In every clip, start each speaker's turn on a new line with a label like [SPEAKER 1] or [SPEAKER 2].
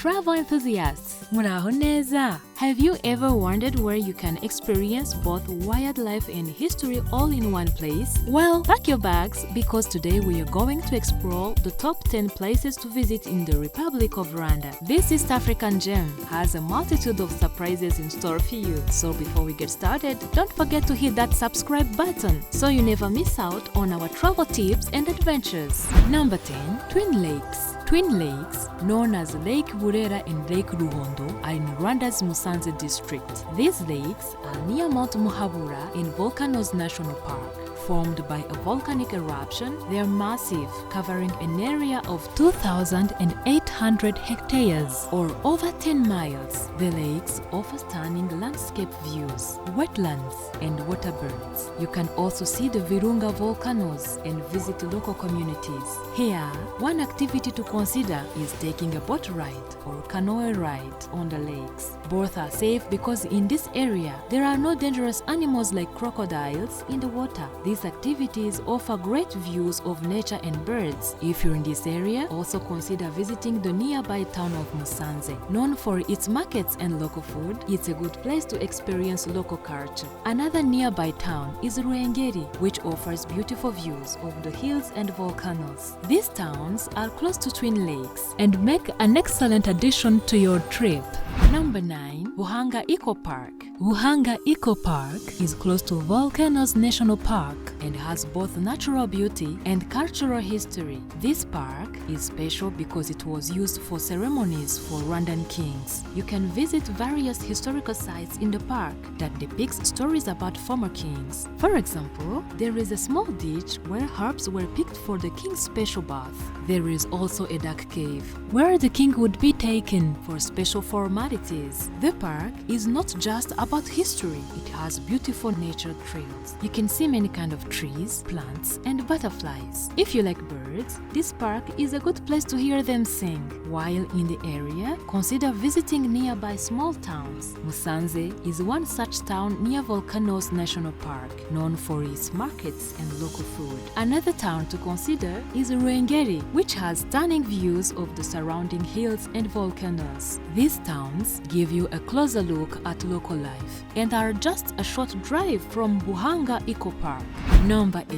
[SPEAKER 1] travel enthusiasts, muraho neza! Have you ever wondered where you can experience both wildlife and history all in one place? Well, pack your bags because today we are going to explore the top 10 places to visit in the Republic of Rwanda. This East African gem has a multitude of surprises in store for you. So before we get started, don't forget to hit that subscribe button so you never miss out on our travel tips and adventures. Number 10. Twin Lakes. Twin Lakes, known as Lake Burera and Lake Ruhondo, are in Rwanda's Musanze district. These lakes are near Mount Muhabura in Volcanoes National Park. Formed by a volcanic eruption, they are massive, covering an area of 2,800 hectares or over 10 miles. The lakes offer stunning landscape views, wetlands, and water birds. You can also see the Virunga volcanoes and visit local communities. Here, one activity to consider is taking a boat ride or canoe ride on the lakes. Both are safe because in this area, there are no dangerous animals like crocodiles in the water. These activities offer great views of nature and birds. If you're in this area, also consider visiting the nearby town of Musanze. Known for its markets and local food, it's a good place to experience local culture. Another nearby town is Ruengeri, which offers beautiful views of the hills and volcanoes. These towns are close to Twin Lakes and make an excellent addition to your trip. Number 9. Buhanga Eco Park. Buhanga Eco Park is close to Volcanoes National Park and has both natural beauty and cultural history. This park is special because it was used for ceremonies for Rwandan kings. You can visit various historical sites in the park that depicts stories about former kings. For example, there is a small ditch where herbs were picked for the king's special bath. There is also a dark cave where the king would be taken for special formalities. The park is not just about history, it has beautiful nature trails. You can see many kinds of trees, plants, and butterflies. If you like birds, this park is a good place to hear them sing. While in the area, consider visiting nearby small towns. Musanze is one such town near Volcanoes National Park, known for its markets and local food. Another town to consider is Ruengeri, which has stunning views of the surrounding hills and volcanoes. These towns give you a closer look at local life and are just a short drive from Buhanga Eco Park. Number 8.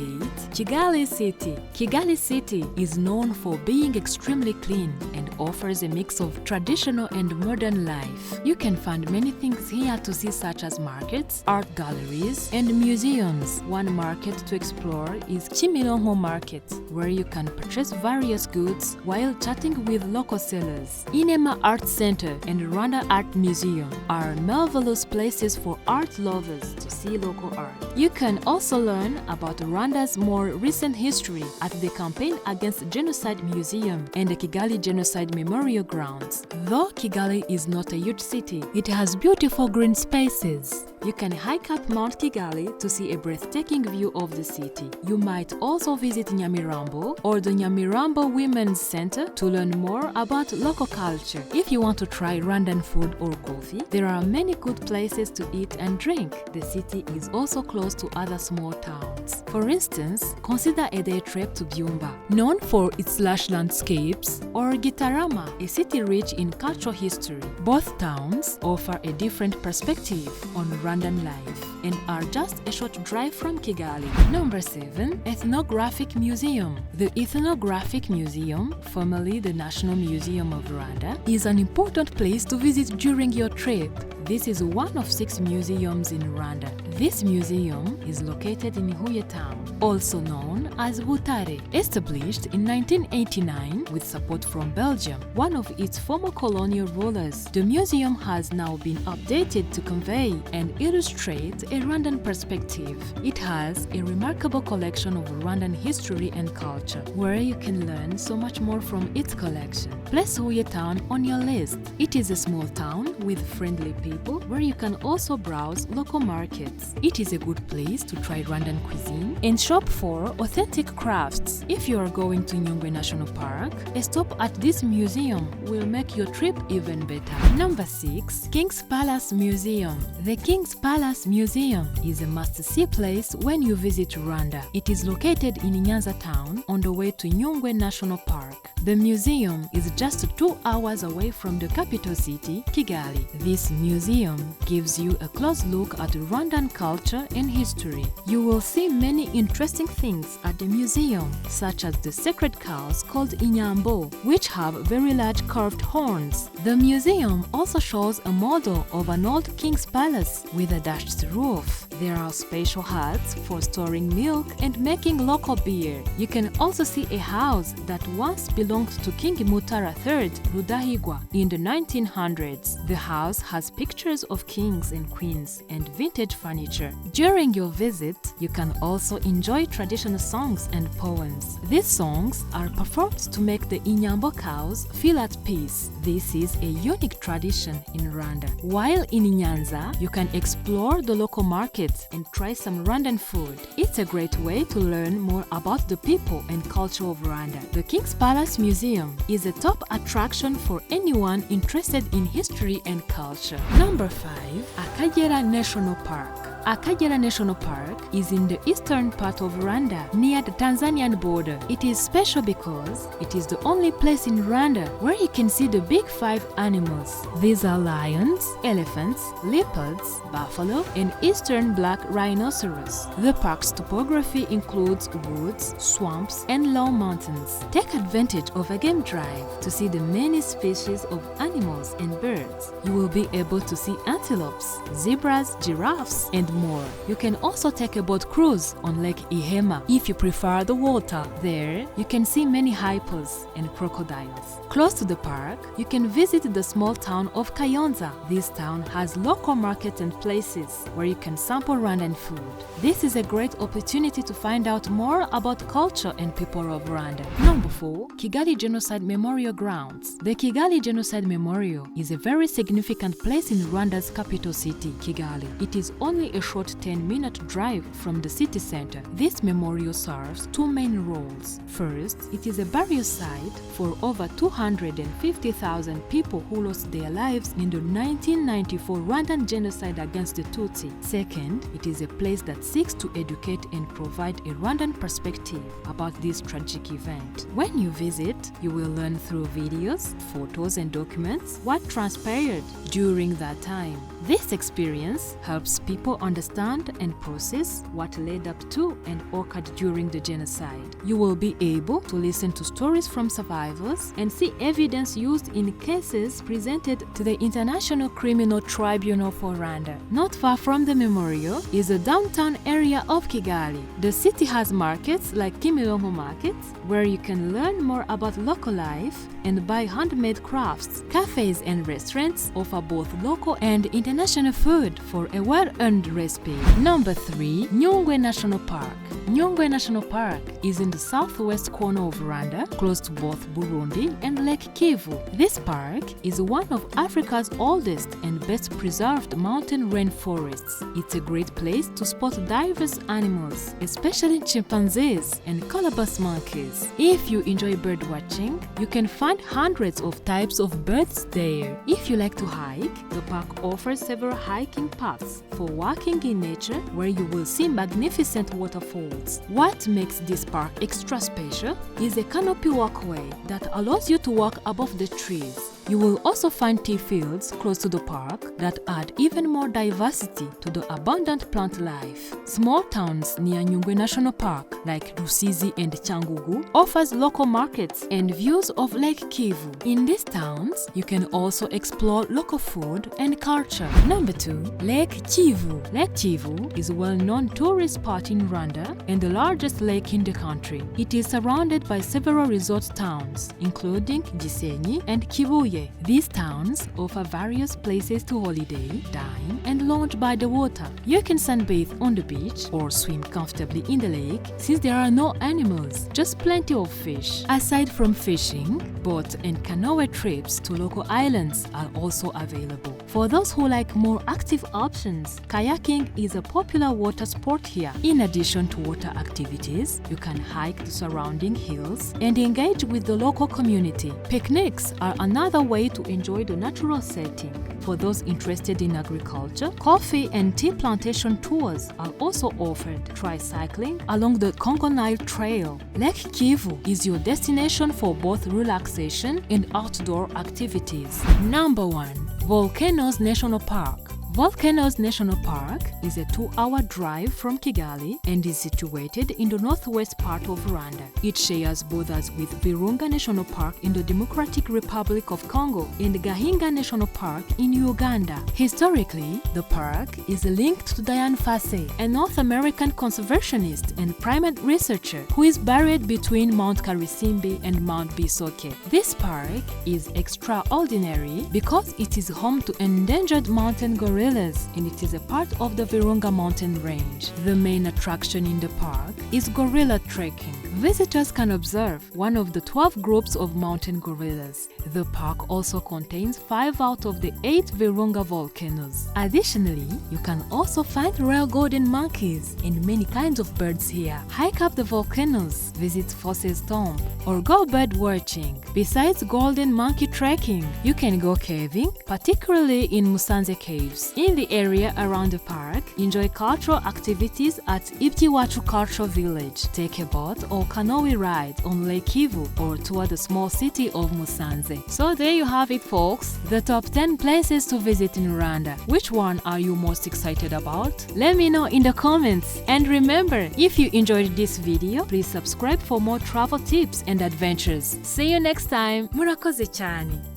[SPEAKER 1] Kigali City. Kigali City is known for being extremely clean and offers a mix of traditional and modern life. You can find many things here to see, such as markets, art galleries, and museums. One market to explore is Kimironko Market, where you can purchase various goods while chatting with local sellers. Inema Art Center and Rwanda Art Museum are marvelous places for art lovers to see local art. You can also learn about Rwanda's more recent history at the Campaign Against Genocide Museum and the Kigali Genocide Memorial Grounds. Though Kigali is not a huge city, it has beautiful green spaces. You can hike up Mount Kigali to see a breathtaking view of the city. You might also visit Nyamirambo or the Nyamirambo Women's Center to learn more about local culture. If you want to try Rwandan food or coffee, there are many good places to eat and drink. The city is also close to other small towns. For instance, consider a day trip to Byumba, known for its lush landscapes, or Gitarama, a city rich in cultural history. Both towns offer a different perspective on Rwandan life and are just a short drive from Kigali. Number 7. Ethnographic Museum. The Ethnographic Museum, formerly the National Museum of Rwanda, is an important place to visit during your trip. This is one of 6 museums in Rwanda. This museum is located in Huye town, also known as Butare. Established in 1989 with support from Belgium, one of its former colonial rulers, the museum has now been updated to convey and illustrate a Rwandan perspective. It has a remarkable collection of Rwandan history and culture, where you can learn so much more from its collection. Place Huye town on your list. It is a small town with friendly people table where you can also browse local markets. It is a good place to try Rwandan cuisine and shop for authentic crafts. If you are going to Nyungwe National Park, a stop at this museum will make your trip even better. Number 6. King's Palace Museum. The King's Palace Museum is a must-see place when you visit Rwanda. It is located in Nyanza town on the way to Nyungwe National Park. The museum is just 2 hours away from the capital city, Kigali. This museum gives you a close look at Rwandan culture and history. You will see many interesting things at the museum, such as the sacred cows called Inyambo, which have very large curved horns. The museum also shows a model of an old king's palace with a thatched roof. There are special huts for storing milk and making local beer. You can also see a house that once belonged to King Mutara III Rudahigwa in the 1900s. The house has pictures of kings and queens and vintage furniture. During your visit, you can also enjoy traditional songs and poems. These songs are performed to make the Inyambo cows feel at peace. This is a unique tradition in Rwanda. While in Nyanza, you can explore the local markets and try some Rwandan food. It's a great way to learn more about the people and culture of Rwanda. The King's Palace Museum is a top attraction for anyone interested in history and culture. Number 5. Akagera National Park. Akagera National Park is in the eastern part of Rwanda, near the Tanzanian border. It is special because it is the only place in Rwanda where you can see the big 5 animals. These are lions, elephants, leopards, buffalo, and eastern black rhinoceros. The park's topography includes woods, swamps, and low mountains. Take advantage of a game drive to see the many species of animals and birds. You will be able to see antelopes, zebras, giraffes, and more. You can also take a boat cruise on Lake Ihema if you prefer the water. There, you can see many hippos and crocodiles. Close to the park, you can visit the small town of Kayonza. This town has local markets and places where you can sample Rwandan food. This is a great opportunity to find out more about culture and people of Rwanda. Number 4. Kigali Genocide Memorial Grounds. The Kigali Genocide Memorial is a very significant place in Rwanda's capital city, Kigali. It is only a short 10-minute drive from the city center. This memorial serves 2 main roles. First, it is a burial site for over 250,000 people who lost their lives in the 1994 Rwandan genocide against the Tutsi. Second, it is a place that seeks to educate and provide a Rwandan perspective about this tragic event. When you visit, you will learn through videos, photos, and documents what transpired during that time. This experience helps people understand and process what led up to and occurred during the genocide. You will be able to listen to stories from survivors and see evidence used in cases presented to the International Criminal Tribunal for Rwanda. Not far from the memorial is the downtown area of Kigali. The city has markets like Kimironko Markets, where you can learn more about local life and buy handmade crafts. Cafes and restaurants offer both local and international food for a well-earned recipe. Number 3. Nyungwe National Park. Nyungwe National Park is in the southwest corner of Rwanda, close to both Burundi and Lake Kivu. This park is one of Africa's oldest and best preserved mountain rainforests. It's a great place to spot diverse animals, especially chimpanzees and colobus monkeys. If you enjoy bird watching, you can find hundreds of types of birds there. If you like to hike, the park offers several hiking paths for walking in nature where you will see magnificent waterfalls. What makes this park extra special is a canopy walkway that allows you to walk above the trees. You will also find tea fields close to the park that add even more diversity to the abundant plant life. Small towns near Nyungwe National Park like Rusizi and Cyangugu offers local markets and views of Lake Kivu. In these towns, you can also explore local food and culture. Number 2. Lake Kivu. Lake Kivu is a well-known tourist spot in Rwanda and the largest lake in the country. It is surrounded by several resort towns, including Gisenyi and Kibuye. These towns offer various places to holiday, dine, and lounge by the water. You can sunbathe on the beach or swim comfortably in the lake since there are no animals, just plenty of fish. Aside from fishing, boat and canoe trips to local islands are also available. For those who like more active options, kayaking is a popular water sport here. In addition to water activities, you can hike the surrounding hills and engage with the local community. Picnics are another way to enjoy the natural setting. For those interested in agriculture, coffee and tea plantation tours are also offered. Try cycling along the Congo-Nile Trail. Lake Kivu is your destination for both relaxation and outdoor activities. Number 1. Volcanoes National Park. Volcanoes National Park is a 2-hour drive from Kigali and is situated in the northwest part of Rwanda. It shares borders with Virunga National Park in the Democratic Republic of Congo and Gahinga National Park in Uganda. Historically, the park is linked to Diane Fossey, a North American conservationist and primate researcher who is buried between Mount Karisimbi and Mount Bisoke. This park is extraordinary because it is home to endangered mountain gorillas and it is a part of the Virunga mountain range. The main attraction in the park is gorilla trekking. Visitors can observe one of the 12 groups of mountain gorillas. The park also contains 5 out of the 8 Virunga volcanoes. Additionally, you can also find rare golden monkeys and many kinds of birds here. Hike up the volcanoes, visit Fossey's tomb, or go bird watching. Besides golden monkey trekking, you can go caving, particularly in Musanze Caves. In the area around the park, enjoy cultural activities at Ibyiwacu Cultural Village. Take a boat or canoe ride on Lake Kivu or tour the small city of Musanze. So there you have it, folks, the top 10 places to visit in Rwanda. Which one are you most excited about? Let me know in the comments. And remember, if you enjoyed this video, please subscribe for more travel tips and adventures. See you next time. Murakoze cyane.